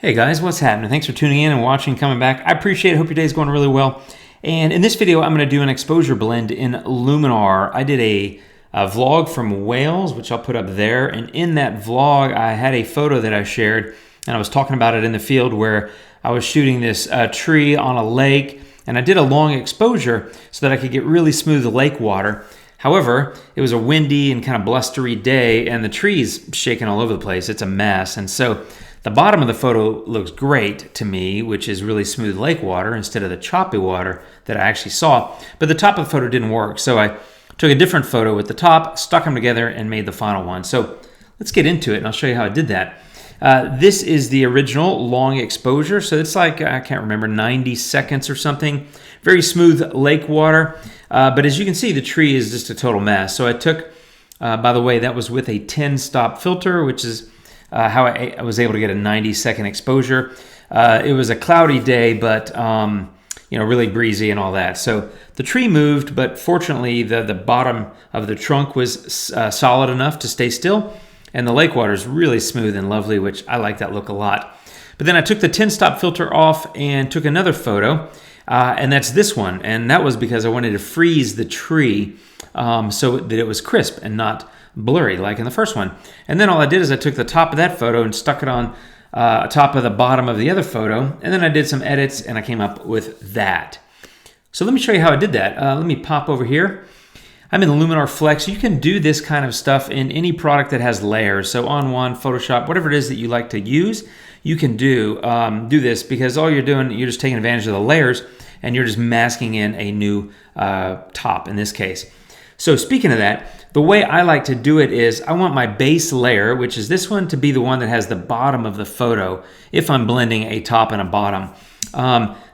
Hey guys, what's happening? Thanks for tuning in and watching, coming back. I appreciate it. Hope your day's going really well. And in this video, I'm going to do an exposure blend in Luminar. I did a vlog from Wales, which I'll put up there. And in that vlog, I had a photo that I shared, and I was talking about it in the field where I was shooting this tree on a lake, and I did a long exposure so that I could get really smooth lake water. However, it was a windy and kind of blustery day, and the tree's shaking all over the place. It's a mess. And so the bottom of the photo looks great to me, which is really smooth lake water instead of the choppy water that I actually saw. But the top of the photo didn't work, so I took a different photo with the top, stuck them together, and made the final one. So let's get into it, and I'll show you how I did that. This is the original long exposure, so it's like, I can't remember, 90 seconds or something. Very smooth lake water, but as you can see, the tree is just a total mess. So I took, by the way, that was with a 10-stop filter, which is how I was able to get a 90-second exposure. It was a cloudy day, but really breezy and all that. So the tree moved, but fortunately the bottom of the trunk was solid enough to stay still, and the lake water is really smooth and lovely, which I like that look a lot. But then I took the 10-stop filter off and took another photo, and that's this one. And that was because I wanted to freeze the tree so that it was crisp and not blurry like in the first one. And then all I did is I took the top of that photo and stuck it on top of the bottom of the other photo, and then I did some edits and I came up with that. So let me show you how I did that. Let me pop over here. I'm in the Luminar Flex. You can do this kind of stuff in any product that has layers. So On1, Photoshop, whatever it is that you like to use, you can do this, because all you're doing, you're just taking advantage of the layers and you're just masking in a new top in this case. So speaking of that, the way I like to do it is I want my base layer, which is this one, to be the one that has the bottom of the photo if I'm blending a top and a bottom.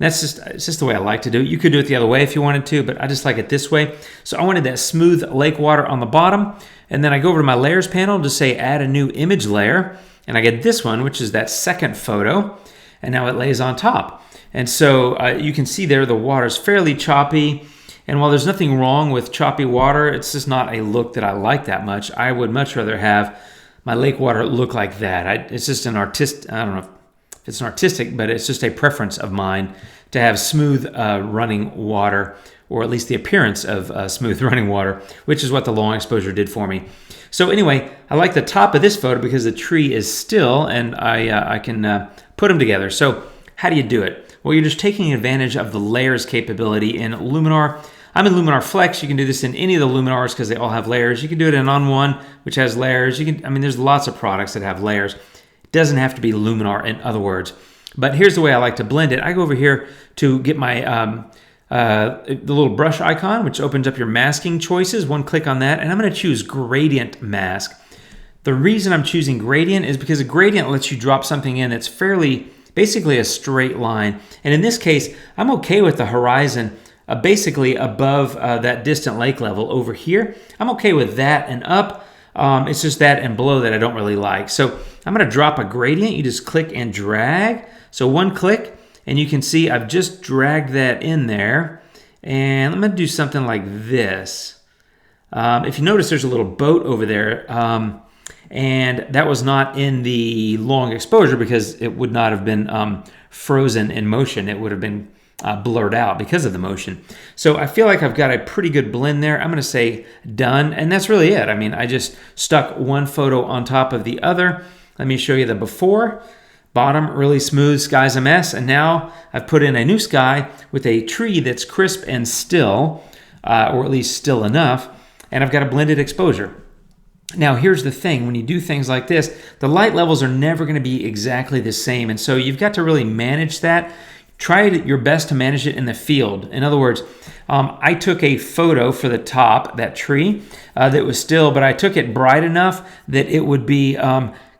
It's just the way I like to do it. You could do it the other way if you wanted to, but I just like it this way. So I wanted that smooth lake water on the bottom, and then I go over to my layers panel to say add a new image layer, and I get this one, which is that second photo, and now it lays on top. And so you can see there the water's fairly choppy. And while there's nothing wrong with choppy water, it's just not a look that I like that much. I would much rather have my lake water look like that. It's just an artistic, I don't know if it's an artistic, but it's just a preference of mine to have smooth running water, or at least the appearance of smooth running water, which is what the long exposure did for me. So anyway, I like the top of this photo because the tree is still, and I can put them together. So how do you do it? Well, you're just taking advantage of the layers capability in Luminar. I'm in Luminar Flex. You can do this in any of the Luminars because they all have layers. You can do it in On1, which has layers. There's lots of products that have layers. It doesn't have to be Luminar, in other words. But here's the way I like to blend it. I go over here to get my the little brush icon, which opens up your masking choices. One click on that, and I'm going to choose Gradient Mask. The reason I'm choosing Gradient is because a gradient lets you drop something in that's basically a straight line. And in this case, I'm okay with the horizon basically above that distant lake level over here. I'm okay with that and up. It's just that and below that I don't really like. So I'm going to drop a gradient. You just click and drag. So one click, and you can see I've just dragged that in there. And I'm going to do something like this. If you notice, there's a little boat over there. And that was not in the long exposure because it would not have been frozen in motion. It would have been blurred out because of the motion. So I feel like I've got a pretty good blend there. I'm going to say done, and that's really it. I just stuck one photo on top of the other. Let me show you the before. Bottom, really smooth, sky's a mess, and now I've put in a new sky with a tree that's crisp and still, or at least still enough, and I've got a blended exposure. Now, here's the thing. When you do things like this, the light levels are never going to be exactly the same, and so you've got to really manage that. Try your best to manage it in the field. In other words, I took a photo for the top, that tree, that was still, but I took it bright enough that it would be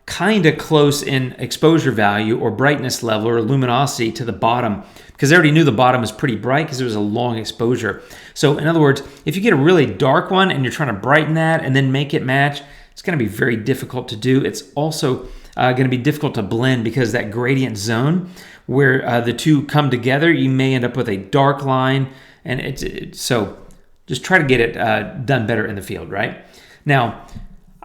kind of close in exposure value or brightness level or luminosity to the bottom, because I already knew the bottom was pretty bright because it was a long exposure. So in other words, if you get a really dark one and you're trying to brighten that and then make it match, it's going to be very difficult to do. It's also going to be difficult to blend because that gradient zone where the two come together, you may end up with a dark line, and so just try to get it done better in the field, right? Now,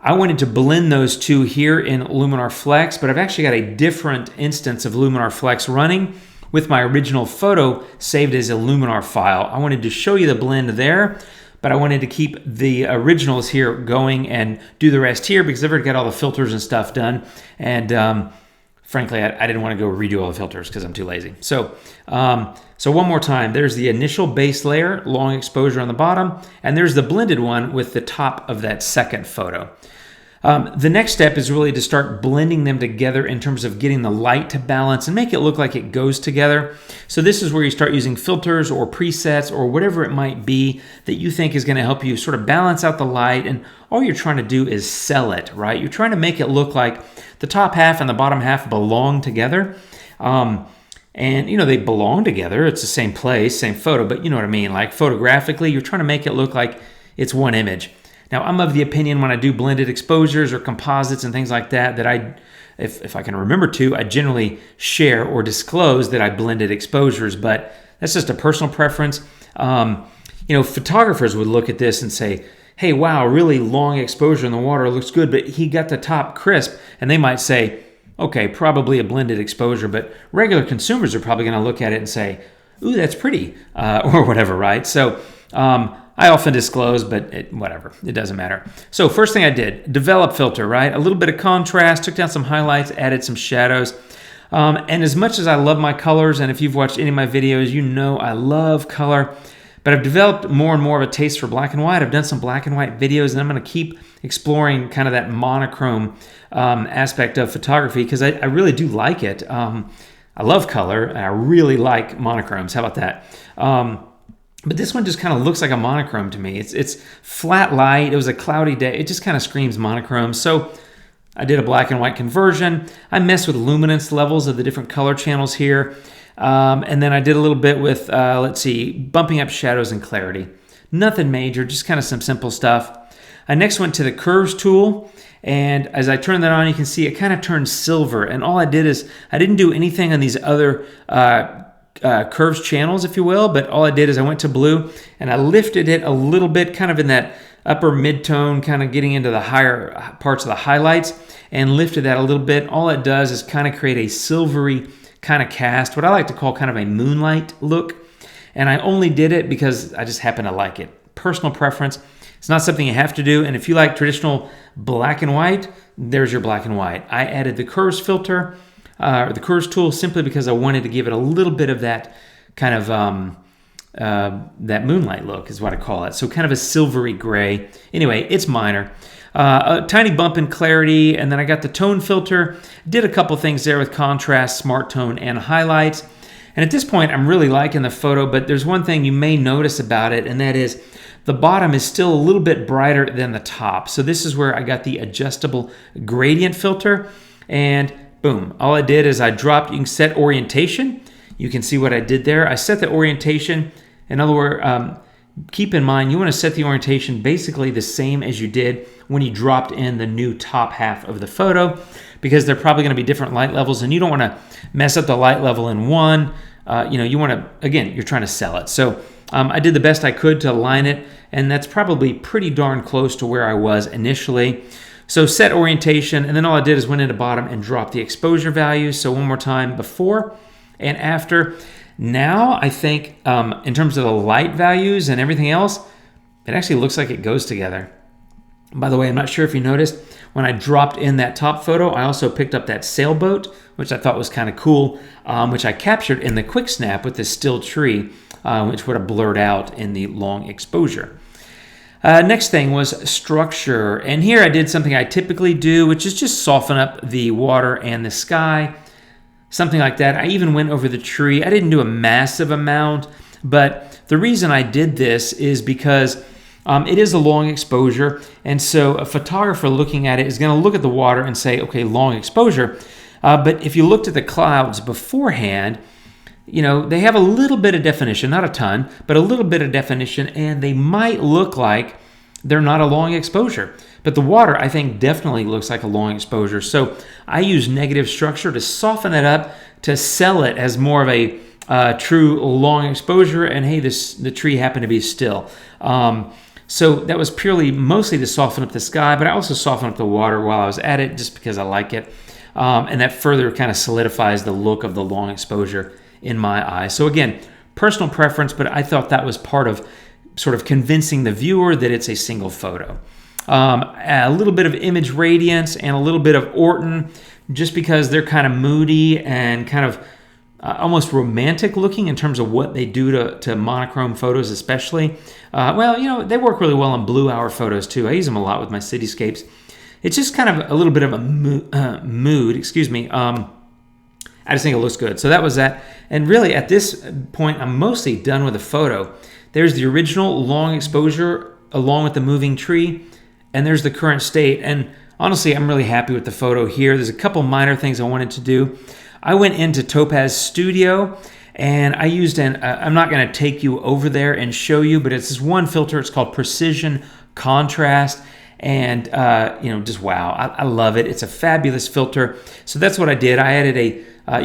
I wanted to blend those two here in Luminar Flex, but I've actually got a different instance of Luminar Flex running with my original photo saved as a Luminar file. I wanted to show you the blend there, but I wanted to keep the originals here going and do the rest here because I've already got all the filters and stuff done. And frankly, I didn't want to go redo all the filters because I'm too lazy. So one more time, there's the initial base layer, long exposure on the bottom, and there's the blended one with the top of that second photo. The next step is really to start blending them together in terms of getting the light to balance and make it look like it goes together. So this is where you start using filters or presets or whatever it might be that you think is going to help you sort of balance out the light, and all you're trying to do is sell it, right? You're trying to make it look like the top half and the bottom half belong together. And, you know, they belong together. It's the same place, same photo, but you know what I mean? Like photographically, you're trying to make it look like it's one image. Now, I'm of the opinion when I do blended exposures or composites and things like that, that if I can remember to, I generally share or disclose that I blended exposures, but that's just a personal preference. You know, photographers would look at this and say, hey, wow, really long exposure in the water, looks good, but he got the top crisp. And they might say, okay, probably a blended exposure, but regular consumers are probably going to look at it and say, ooh, that's pretty, or whatever, right? So I often disclose, but whatever, it doesn't matter. So first thing I did, develop filter, right? A little bit of contrast, took down some highlights, added some shadows. And as much as I love my colors, and if you've watched any of my videos, you know I love color, but I've developed more and more of a taste for black and white. I've done some black and white videos, and I'm going to keep exploring kind of that monochrome aspect of photography because I really do like it. I love color, and I really like monochromes. How about that? But this one just kind of looks like a monochrome to me. It's flat light. It was a cloudy day. It just kind of screams monochrome. So I did a black and white conversion. I messed with luminance levels of the different color channels here. And then I did a little bit with, let's see, bumping up shadows and clarity. Nothing major, just kind of some simple stuff. I next went to the curves tool. And as I turn that on, you can see it kind of turned silver. And all I did is I didn't do anything on these other curves channels, if you will, but all I did is I went to blue and I lifted it a little bit, kind of in that upper mid-tone, kind of getting into the higher parts of the highlights, and lifted that a little bit. All it does is kind of create a silvery kind of cast, what I like to call kind of a moonlight look. And I only did it because I just happen to like it. Personal preference. It's not something you have to do. And if you like traditional black and white, there's your black and white. I added the curves filter, or the curves tool, simply because I wanted to give it a little bit of that kind of that moonlight look is what I call it. So kind of a silvery gray. Anyway, it's minor. A tiny bump in clarity, and then I got the tone filter. Did a couple things there with contrast, smart tone, and highlights. And at this point, I'm really liking the photo, but there's one thing you may notice about it, and that is the bottom is still a little bit brighter than the top. So this is where I got the adjustable gradient filter, and boom, all I did is I dropped, you can set orientation. You can see what I did there. I set the orientation. In other words, keep in mind, you want to set the orientation basically the same as you did when you dropped in the new top half of the photo, because they're probably going to be different light levels, and you don't want to mess up the light level in one. You want to, again, you're trying to sell it. So I did the best I could to align it, and that's probably pretty darn close to where I was initially. So set orientation, and then all I did is went into bottom and dropped the exposure values. So one more time, before and after. Now I think in terms of the light values and everything else, it actually looks like it goes together. By the way, I'm not sure if you noticed, when I dropped in that top photo, I also picked up that sailboat, which I thought was kind of cool, which I captured in the quick snap with this still tree, which would have blurred out in the long exposure. Next thing was structure. And here I did something I typically do, which is just soften up the water and the sky, something like that. I even went over the tree. I didn't do a massive amount, but the reason I did this is because it is a long exposure, and so a photographer looking at it is going to look at the water and say, okay, long exposure. But if you looked at the clouds beforehand, they have a little bit of definition, not a ton, but a little bit of definition, and they might look like they're not a long exposure. But the water, I think, definitely looks like a long exposure. So I use negative structure to soften it up, to sell it as more of a true long exposure, and hey, the tree happened to be still. So that was purely mostly to soften up the sky, but I also softened up the water while I was at it just because I like it. And that further kind of solidifies the look of the long exposure in my eyes. So again, personal preference, but I thought that was part of sort of convincing the viewer that it's a single photo. A little bit of image radiance and a little bit of Orton, just because they're kind of moody and kind of almost romantic looking in terms of what they do to monochrome photos especially. Well, you know, they work really well on blue hour photos too. I use them a lot with my cityscapes. It's just kind of a little bit of a mood, excuse me. I just think it looks good. So that was that. And really at this point, I'm mostly done with the photo. There's the original long exposure along with the moving tree, and there's the current state. And honestly, I'm really happy with the photo here. There's a couple minor things I wanted to do. I went into Topaz Studio and I used I'm not going to take you over there and show you, but it's this one filter. It's called Precision Contrast. And, you know, just wow, I love it. It's a fabulous filter. So that's what I did. I added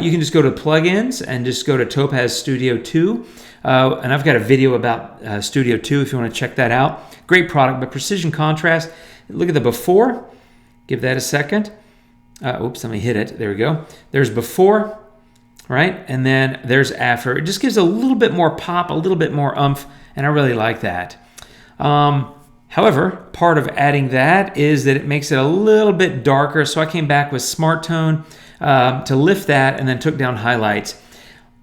you can just go to plugins and just go to Topaz Studio 2. And I've got a video about Studio 2 if you want to check that out. Great product, but Precision Contrast. Look at the before. Give that a second. Oops, let me hit it. There we go. There's before, right? And then there's after. It just gives a little bit more pop, a little bit more oomph, and I really like that. However, part of adding that is that it makes it a little bit darker. So I came back with Smart Tone to lift that and then took down highlights.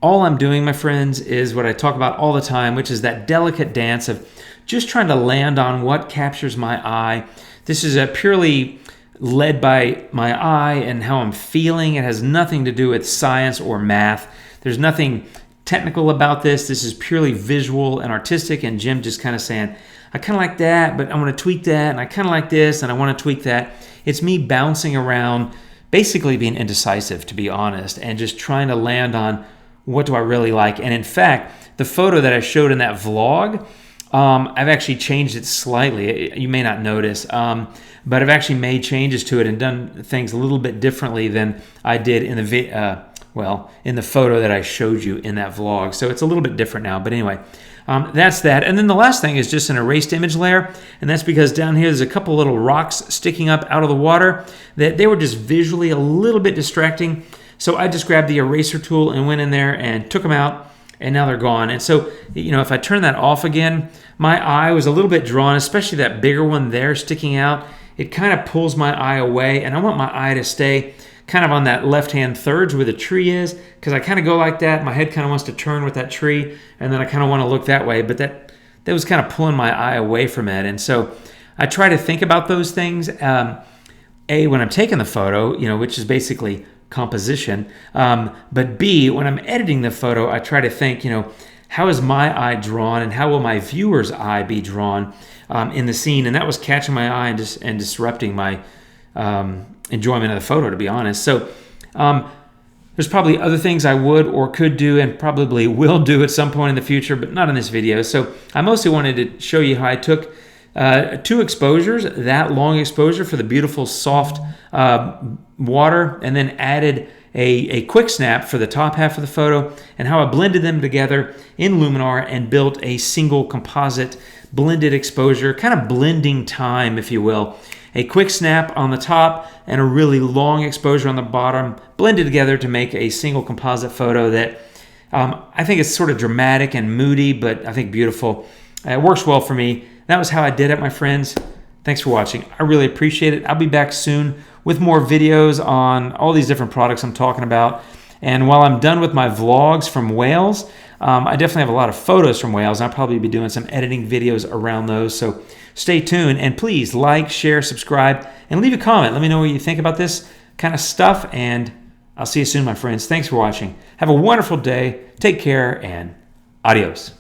All I'm doing, my friends, is what I talk about all the time, which is that delicate dance of just trying to land on what captures my eye. This is purely led by my eye and how I'm feeling. It has nothing to do with science or math. There's nothing technical about this. This is purely visual and artistic, and Jim just kind of saying, I kind of like that, but I want to tweak that, and I kind of like this, and I want to tweak that. It's me bouncing around, basically being indecisive, to be honest, and just trying to land on what do I really like. And in fact, the photo that I showed in that vlog, I've actually changed it slightly. You may not notice, but I've actually made changes to it and done things a little bit differently than I did in in the photo that I showed you in that vlog. So it's a little bit different now, but anyway. That's that. And then the last thing is just an erased image layer. And that's because down here there's a couple little rocks sticking up out of the water that they were just visually a little bit distracting. So I just grabbed the eraser tool and went in there and took them out, and now they're gone. And so, you know, if I turn that off again, my eye was a little bit drawn, especially that bigger one there sticking out. It kind of pulls my eye away, and I want my eye to stay kind of on that left-hand thirds where the tree is, because I kind of go like that. My head kind of wants to turn with that tree, and then I kind of want to look that way, but that was kind of pulling my eye away from it. And so I try to think about those things, A, when I'm taking the photo, you know, which is basically composition, but B, when I'm editing the photo, I try to think, you know, how is my eye drawn, and how will my viewer's eye be drawn in the scene? And that was catching my eye and disrupting my enjoyment of the photo, to be honest. So there's probably other things I would or could do and probably will do at some point in the future, but not in this video. So I mostly wanted to show you how I took 2 exposures, that long exposure for the beautiful soft water, and then added a quick snap for the top half of the photo, and how I blended them together in Luminar and built a single composite blended exposure, kind of blending time, if you will. A quick snap on the top and a really long exposure on the bottom, blended together to make a single composite photo that I think is sort of dramatic and moody, but I think beautiful. It works well for me. That was how I did it, my friends. Thanks for watching. I really appreciate it. I'll be back soon with more videos on all these different products I'm talking about. And while I'm done with my vlogs from Wales, I definitely have a lot of photos from Wales. I'll probably be doing some editing videos around those. So stay tuned, and please like, share, subscribe, and leave a comment. Let me know what you think about this kind of stuff, and I'll see you soon, my friends. Thanks for watching. Have a wonderful day. Take care, and adios.